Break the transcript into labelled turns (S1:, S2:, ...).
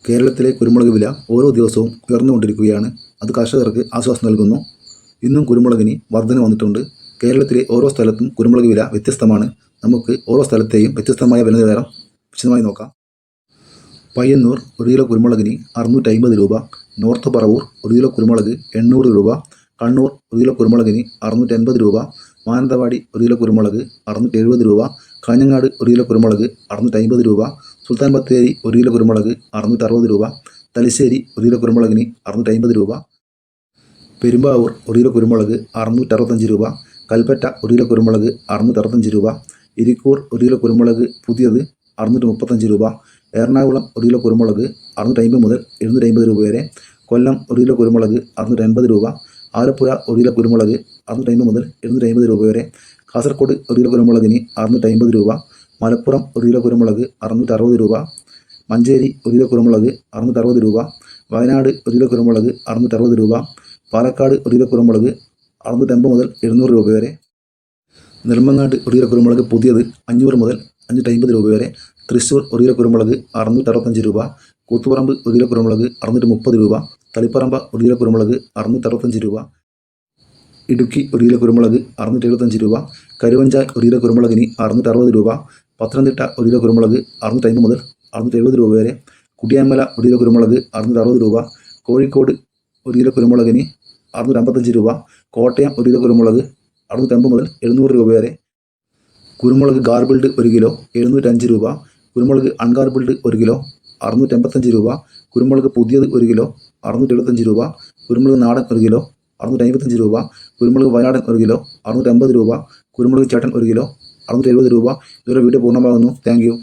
S1: കേരളത്തിലെ കുരുമുളക് വില ഓരോ ദിവസവും ഉയർന്നുകൊണ്ടിരിക്കുകയാണ്. അത് കർഷകർക്ക് ആശ്വാസം നൽകുന്നു. ഇന്നും കുരുമുളകിന് വർധന വന്നിട്ടുണ്ട്. കേരളത്തിലെ ഓരോ സ്ഥലത്തും കുരുമുളക് വില വ്യത്യസ്തമാണ്. നമുക്ക് ഓരോ സ്ഥലത്തെയും വ്യത്യസ്തമായ വില നിലവാരം വിശദമായി നോക്കാം. പയ്യന്നൂർ 1 കിലോ കുരുമുളകിന് 650 രൂപ. നോർത്ത് പറവൂർ 1 കിലോ കുരുമുളക് 800 രൂപ. കണ്ണൂർ 1 കിലോ കുരുമുളകിന് 680 രൂപ. മാനന്തവാടി 1 കിലോ കുരുമുളക് 670 രൂപ. കാഞ്ഞങ്ങാട് 1 കിലോ കുരുമുളക് 650 രൂപ. സുൽത്താൻ ബത്തേരി 1 കിലോ കുരുമുളക് 660 രൂപ. തലശ്ശേരി 1 കിലോ കുരുമുളകിന് 650 രൂപ. പെരുമ്പാവൂർ 1 കിലോ കുരുമുളക് 665 രൂപ. കൽപ്പറ്റ 1 കിലോ കുരുമുളക് 665 രൂപ. ഇരിക്കൂർ 1 കിലോ കുരുമുളക് പുതിയത് 635 രൂപ. എറണാകുളം 1 കിലോ കുരുമുളക് 650 മുതൽ 750 രൂപ വരെ. കൊല്ലം 1 കിലോ കുരുമുളക് 680 രൂപ. ആലപ്പുഴ 1 കിലോ കുരുമുളക് 650 മുതൽ 750 രൂപ വരെ. കാസർഗോഡ് 1 കിലോ കുരുമുളകിന് 650 രൂപ. മലപ്പുറം 1 കിലോ കുരുമുളക് 660 രൂപ. മഞ്ചേരി 1 കിലോ കുരുമുളക് 660 രൂപ. വയനാട് 1 കിലോ കുരുമുളക് 660 രൂപ. പാലക്കാട് 1 കിലോ കുരുമുളക് 650 മുതൽ 700 രൂപ വരെ. നെടുമങ്ങാട് 1 കിലോ കുരുമുളക് പുതിയത് 500 മുതൽ 550 രൂപ വരെ. തൃശ്ശൂർ 1 കിലോ കുരുമുളക് 665 രൂപ. കൂത്തുപറമ്പ് 1 കിലോ കുരുമുളക് 630 രൂപ. തളിപ്പറമ്പ 1 കിലോ കുരുമുളക് 665 രൂപ. ഇടുക്കി 1 കിലോ കുരുമുളക് 675 രൂപ. കരുവഞ്ചാൽ 1 കിലോ കുരുമുളകിന് 660 രൂപ. പത്തനംതിട്ട 1 കിലോ കുരുമുളക് 650 മുതൽ 670 രൂപ വരെ. കുടിയാൻമല 1 കിലോ കുരുമുളക് 660 രൂപ. കോഴിക്കോട് 1 കിലോ കുരുമുളകിന് 655 രൂപ. കോട്ടയം 1 കിലോ കുരുമുളക് 650 മുതൽ 700 രൂപ വരെ. കുരുമുളക് ഗാർബിൾഡ് 1 കിലോ 705 രൂപ. കുരുമുളക് അൺഗാർബിൾഡ് 1 കിലോ 685 രൂപ. കുരുമുളക് പുതിയത് 1 കിലോ 675 രൂപ. കുരുമുളക് നാടൻ 1 കിലോ 655 രൂപ. കുരുമുളക് വയനാടൻ 1 കിലോ 650 രൂപ. കുരുമുളക് ചേട്ടൻ 1 കിലോ 670 രൂപ. ഇതുവരെ വീഡിയോ പൂർണ്ണമാകുന്നു. Thank you.